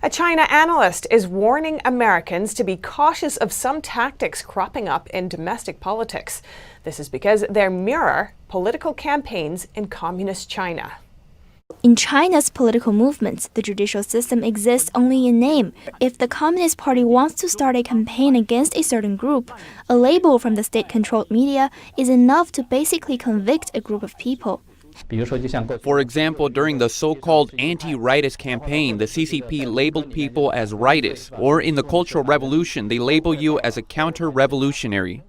A China analyst is warning Americans to be cautious of some tactics cropping up in domestic politics. This is because they mirror political campaigns in communist China. In China's political movements, the judicial system exists only in name. If the Communist Party wants to start a campaign against a certain group, a label from the state-controlled media is enough to basically convict a group of people. For example, during the so-called anti-rightist campaign, the CCP labeled people as rightists, or in the Cultural Revolution, they label you as a counter-revolutionary.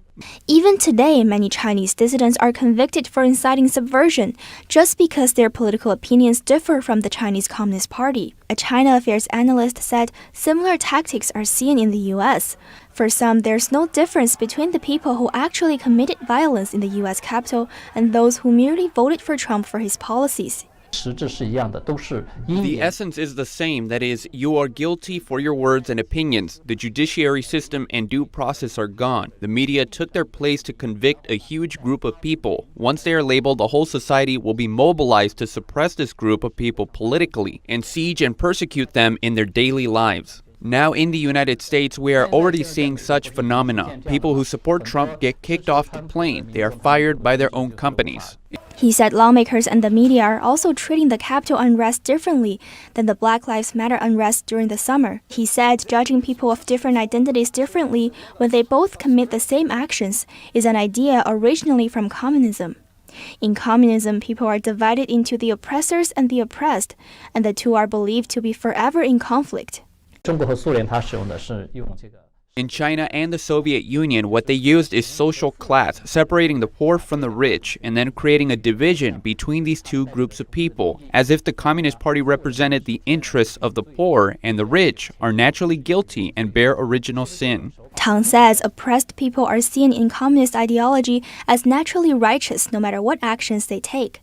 Even today, many Chinese dissidents are convicted for inciting subversion just because their political opinions differ from the Chinese Communist Party. A China affairs analyst said similar tactics are seen in the U.S. For some, there's no difference between the people who actually committed violence in the U.S. Capitol and those who merely voted for Trump for his policies. The essence is the same, that is, you are guilty for your words and opinions. The judiciary system and due process are gone. The media took their place to convict a huge group of people. Once they are labeled, the whole society will be mobilized to suppress this group of people politically and siege and persecute them in their daily lives. Now in the United States, we are already seeing such phenomena. People who support Trump get kicked off the plane. They are fired by their own companies. He said lawmakers and the media are also treating the Capitol unrest differently than the Black Lives Matter unrest during the summer. He said judging people of different identities differently when they both commit the same actions is an idea originally from communism. In communism, people are divided into the oppressors and the oppressed, and the two are believed to be forever in conflict. In China and the Soviet Union, what they used is social class, separating the poor from the rich, and then creating a division between these two groups of people, as if the Communist Party represented the interests of the poor, and the rich are naturally guilty and bear original sin. Tang says oppressed people are seen in communist ideology as naturally righteous no matter what actions they take.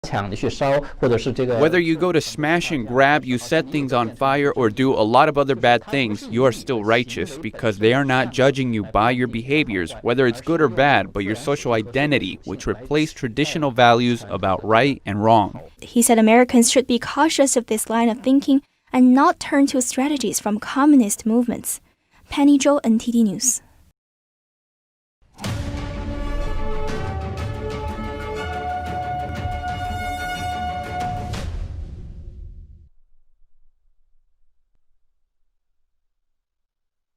Whether you go to smash and grab, you set things on fire, or do a lot of other bad things, you are still righteous because they are not judging you by your behaviors, whether it's good or bad, but your social identity, which replaced traditional values about right and wrong. He said Americans should be cautious of this line of thinking and not turn to strategies from communist movements. Penny Zhou, NTD News.